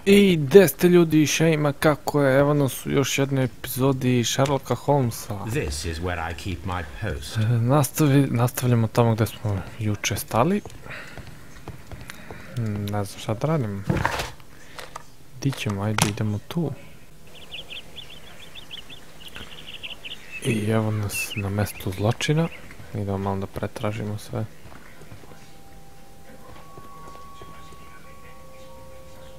I gdje ste ljudi, šejma, kako je, evo nas u još jednoj epizodi Sherlocka Holmesa. Nastavljamo tamo gdje smo juče stali. Ne znam šta da radim. Di ćemo, ajde idemo tu. I evo nas na mjestu zločina. Idemo malo da pretražimo sve.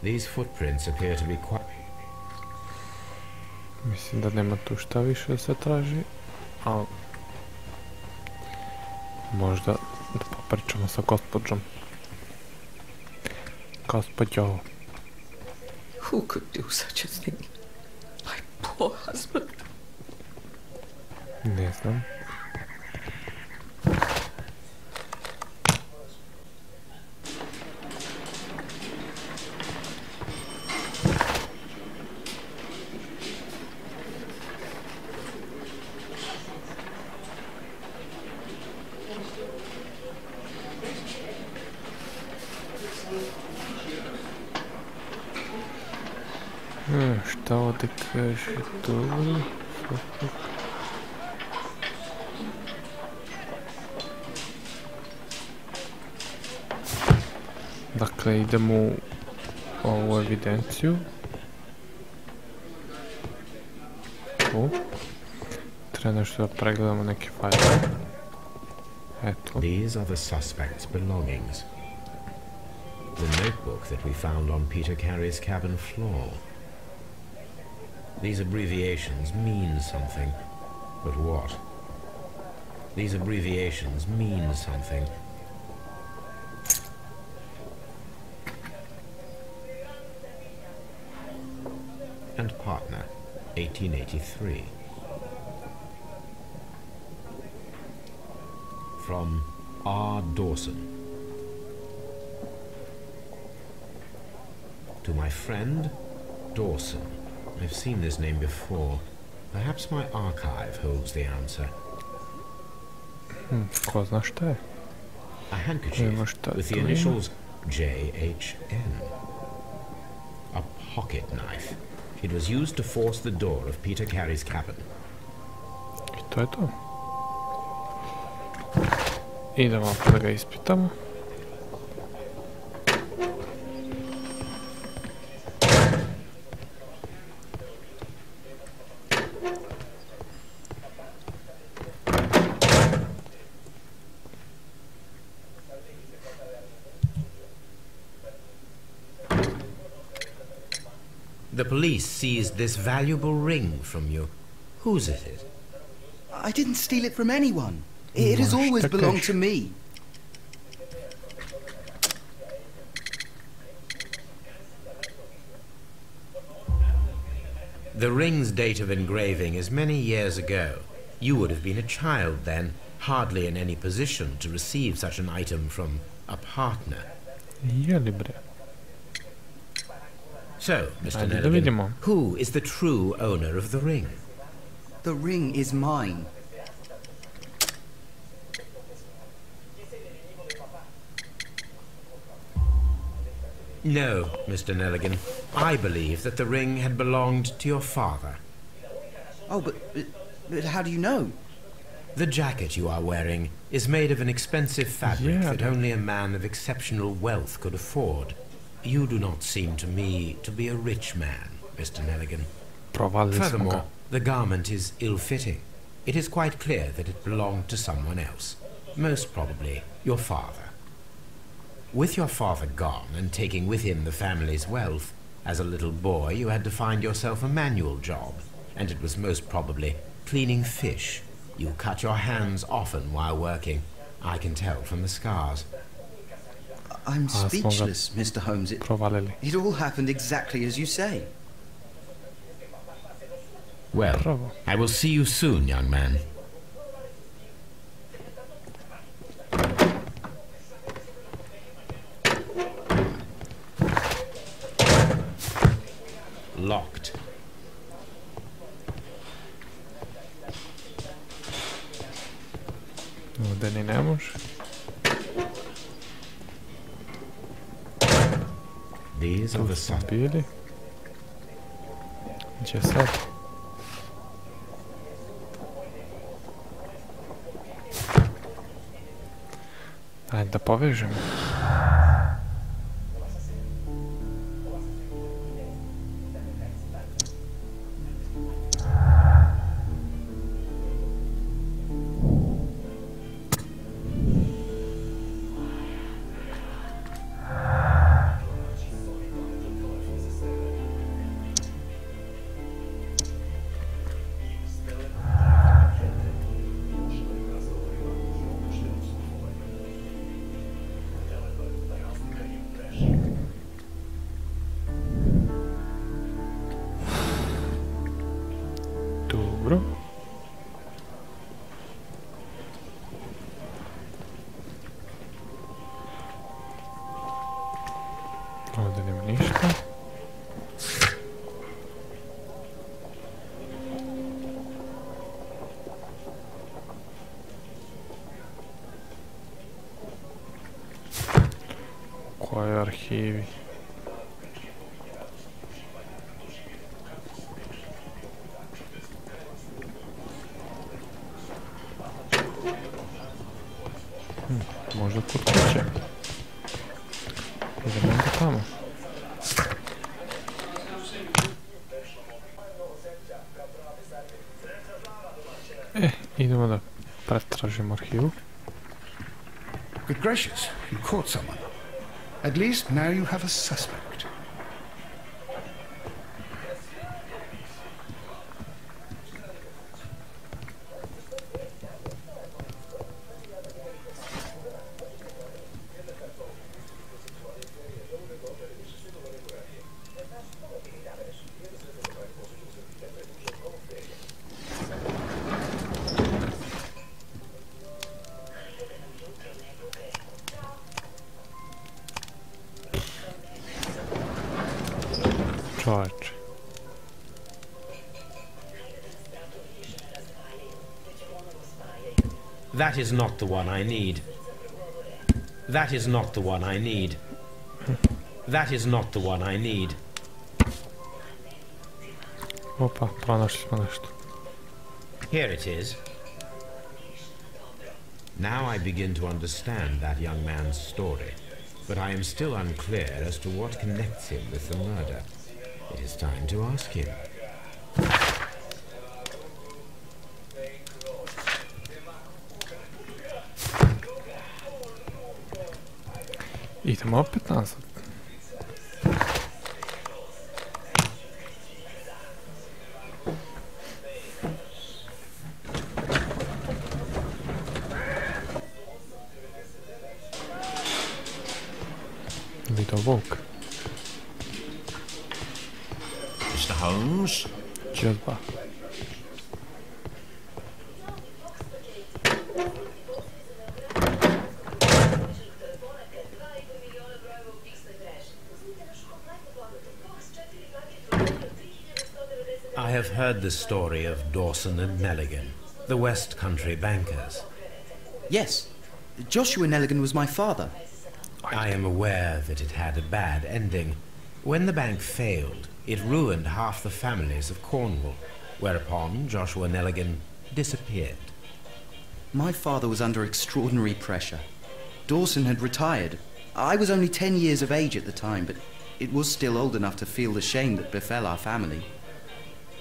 These footprints appear to be quite... Mislim da nema tu šta više da se traži, ali možda da popričamo sa gospođom. Gospođo. Who could do such a thing? My poor husband. Ne znam. Šta ovdje kaže tu? Dakle, idemo u ovu evidenciju. Tu. Treba nešto da pregledamo neke fajle. Eto. These are the suspect's belongings. The notebook that we found on Peter Carey's cabin floor. These abbreviations mean something. But what? These abbreviations mean something. And partner, 1883. From R. Dawson. To my friend, Dawson. I've seen this name before. Perhaps my archive holds the answer. Ko zna šta je? A handkerchief with the initials JHN. A pocket knife. It was used to force the door of Peter Carey's cabin. I to je to. Idemo da ga ispitamo. The police seized this valuable ring from you. Whose is it? I didn't steal it from anyone. It has always belonged to me. The ring's date of engraving is many years ago. You would have been a child then, hardly in any position to receive such an item from a partner. Jeli bre. So, Mr. Nelligan, who is the true owner of the ring? The ring is mine. No, Mr. Nelligan. I believe that the ring had belonged to your father. Oh, but how do you know? The jacket you are wearing is made of an expensive fabric that only a man of exceptional wealth could afford. You do not seem to me to be a rich man, Mr. Nelligan. Furthermore, the garment is ill-fitting. It is quite clear that it belonged to someone else, most probably your father. With your father gone and taking with him the family's wealth, as a little boy you had to find yourself a manual job, and it was most probably cleaning fish. You cut your hands often while working. I can tell from the scars. I'm speechless, Mr. Holmes. It all happened exactly as you say. Well, I will see you soon, young man. Locked. Ovdje ni ne može. These are the smo bili. Gdje sad? Ajde da povežemo. Dobro. Ovdje nema ništa. Koji arhivi? Možda kod kuće. Idemo onda tamo. Idemo da pretražimo arhivu. Good gracious, you caught someone. At least now you have a suspect. Čovječe. That is not the one I need. That is not the one I need. That is not the one I need. Opa, pronašli smo nešto. Here it is. Now I begin to understand that young man's story, but I am still unclear as to what connects him with the murder. It is time to ask him. Idemo opet nazad. Video Vogue. Mr. Holmes? Dželba. I have heard the story of Dawson and Nelligan, the West Country bankers. Yes, Joshua Nelligan was my father. I am aware that it had a bad ending. When the bank failed, it ruined half the families of Cornwall, whereupon Joshua Nelligan disappeared. My father was under extraordinary pressure. Dawson had retired. I was only 10 years of age at the time, but it was still old enough to feel the shame that befell our family.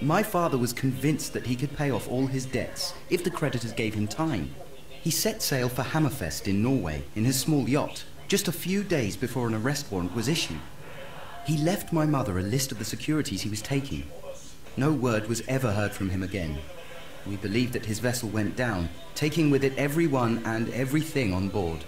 My father was convinced that he could pay off all his debts if the creditors gave him time. He set sail for Hammerfest in Norway in his small yacht, just a few days before an arrest warrant was issued. He left my mother a list of the securities he was taking. No word was ever heard from him again. We believe that his vessel went down, taking with it everyone and everything on board.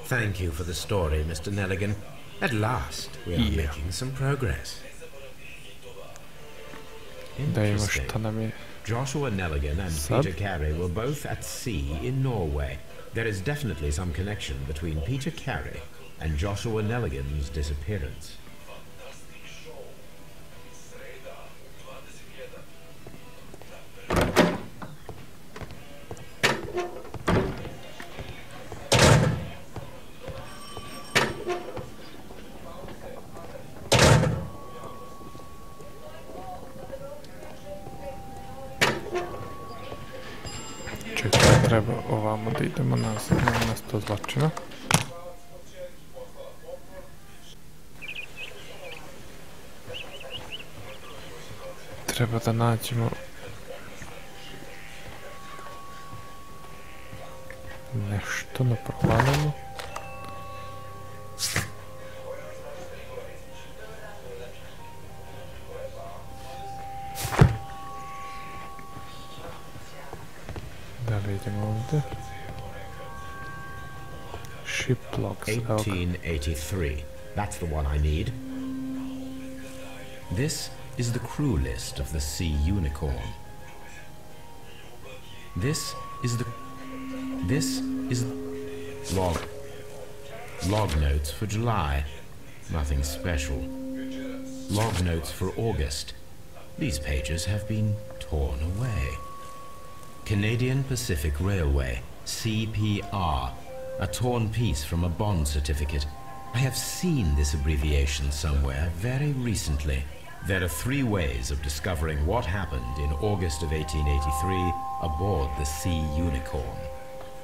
Thank you for the story, Mr. Nelligan. At last, we are making some progress. Interesting. Joshua Nelligan and Peter Carey were both at sea in Norway. There is definitely some connection between Peter Carey and Joshua Nelligan's disappearance. treba ovamo da idemo nazad na mjesto zločina. Treba da nađemo nešto na provanemu. Da vidimo ovdje. Ship logs. 1883. That's the one I need. This is the crew list of the Sea Unicorn. This is log notes for July. Nothing special. Log notes for August. These pages have been torn away. Canadian Pacific Railway, CPR, a torn piece from a bond certificate. I have seen this abbreviation somewhere very recently. There are 3 ways of discovering what happened in August of 1883 aboard the Sea Unicorn.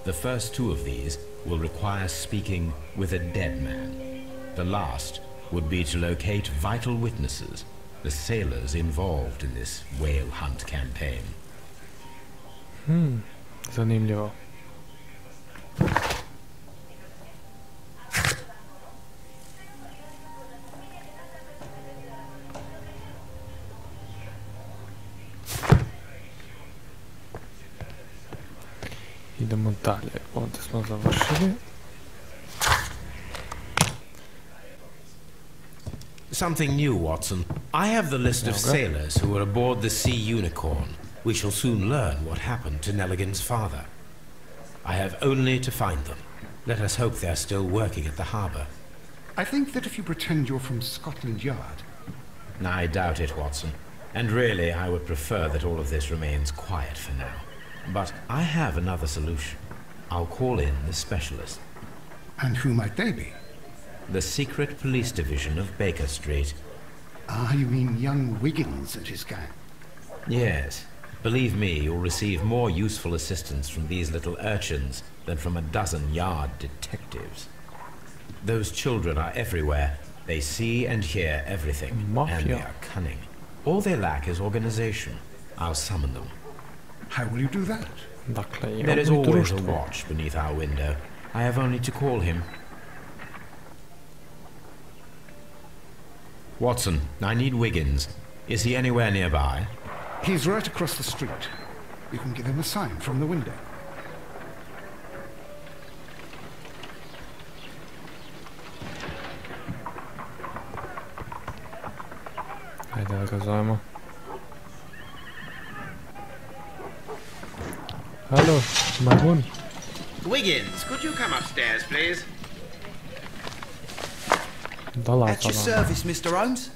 The first 2 of these will require speaking with a dead man. The last would be to locate vital witnesses, the sailors involved in this whale hunt campaign. Zanimljivo. Idemo dalje. Ovdje smo završili. Something new, Watson. I have the list of sailors who were aboard the Sea Unicorn. We shall soon learn what happened to Nelligan's father. I have only to find them. Let us hope they're still working at the harbour. I think that if you pretend you're from Scotland Yard... I doubt it, Watson. And really, I would prefer that all of this remains quiet for now. But I have another solution. I'll call in the specialist. And who might they be? The secret police division of Baker Street. Ah, you mean young Wiggins and his gang? Yes. Believe me, you'll receive more useful assistance from these little urchins than from a dozen yard detectives. Those children are everywhere. They see and hear everything. And they are cunning. All they lack is organization. I'll summon them. How will you do that? There is always a watch beneath our window. I have only to call him. Watson, I need Wiggins. Is he anywhere nearby? He's right across the street. You can give him a sign from the window. Ajde da ga zovemo. Hello, Marvin. Wiggins, could you come upstairs, please? At your service, Mr. Holmes.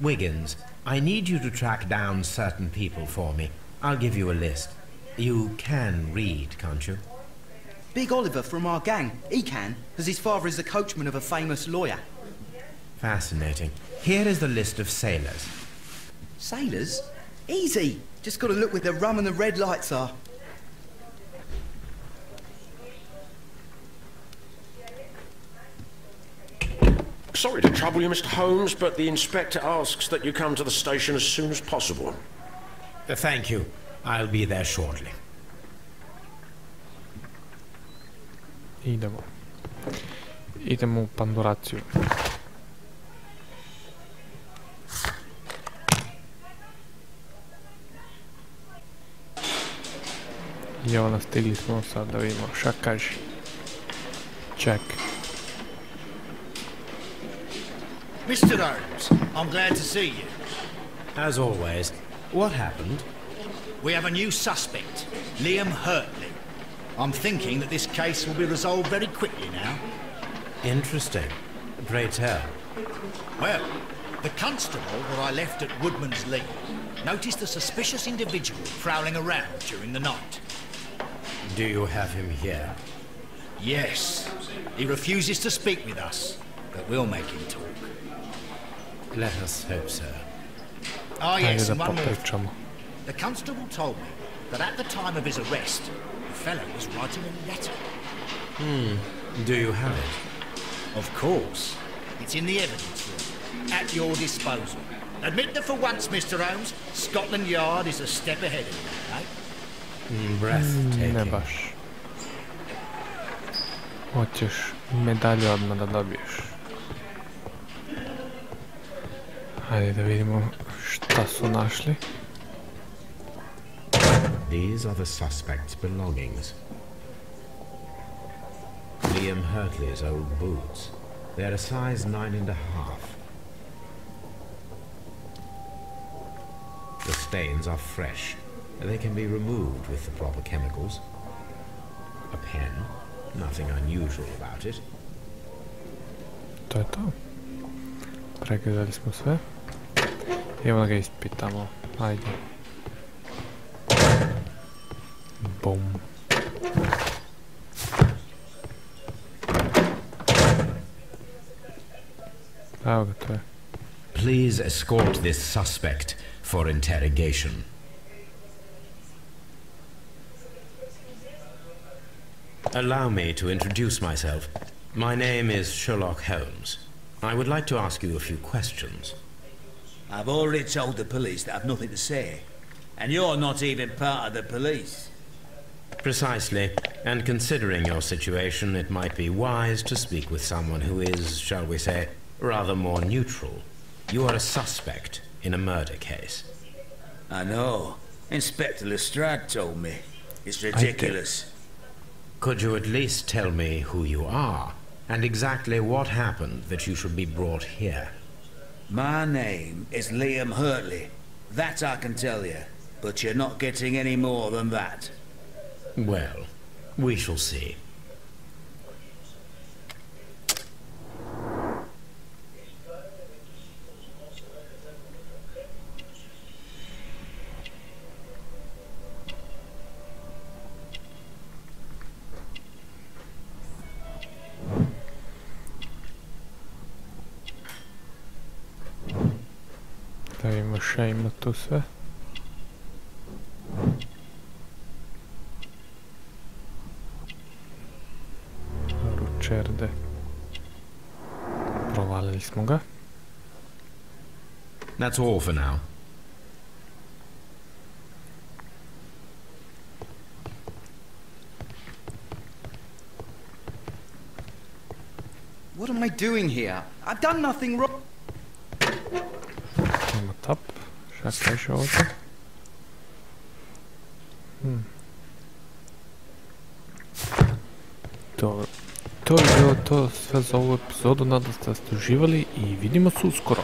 Wiggins, I need you to track down certain people for me. I'll give you a list. You can read, can't you? Big Oliver from our gang. He can, because his father is the coachman of a famous lawyer. Fascinating. Here is the list of sailors. Sailors? Easy. Just got to look where the rum and the red lights are. Sorry to trouble you, Mr. Holmes, but the inspector asks that you come to the station as soon as possible. Thank you. I'll be there shortly. Idemo. Idemo u panduraciju. I evo nas, stigli smo sad da vidimo šta kaže. Check. Mr. Holmes, I'm glad to see you. As always. What happened? We have a new suspect, Liam Hurtley. I'm thinking that this case will be resolved very quickly now. Interesting. Pray tell. Well, the constable that I left at Woodman's Lee noticed a suspicious individual prowling around during the night. Do you have him here? Yes. He refuses to speak with us, but we'll make him talk. Let us hope so. Ah, yes, Ajde and da one more. popričamo. The constable told me that at the time of his arrest, the fellow was writing a letter. Do you have it? Of course. It's in the evidence room, at your disposal. Admit that for once, Mr. Holmes, Scotland Yard is a step ahead of you, eh? Breathtaking. Ne baš. Hoćeš medalju odmah da dobiješ. Hajde da vidimo šta su našli. These are the suspect's belongings. Liam Hurtley's old boots. They're a size 9.5. The stains are fresh. They can be removed with the proper chemicals. A pen. Nothing unusual about it. To je to. Pregledali smo sve. Evo da ga ispitamo. Ajde. Bum. Evo ga, to je. Please escort this suspect for interrogation. Allow me to introduce myself. My name is Sherlock Holmes. I would like to ask you a few questions. I've already told the police that I've nothing to say. And you're not even part of the police. Precisely. And considering your situation, it might be wise to speak with someone who is, shall we say, rather more neutral. You are a suspect in a murder case. I know. Inspector Lestrade told me. It's ridiculous. Could you at least tell me who you are, and exactly what happened that you should be brought here? My name is Liam Hurtley. That I can tell you. But you're not getting any more than that. Well, we shall see. Da vidimo šta ima tu sve. Ručerde. Provalili smo ga. That's all for now. What am I doing here? I've done nothing wrong. Imamo tap. Šta kaže ovdje? Dobro. To je bilo to sve za ovu epizodu. Nadam se da ste uživali i vidimo se uskoro.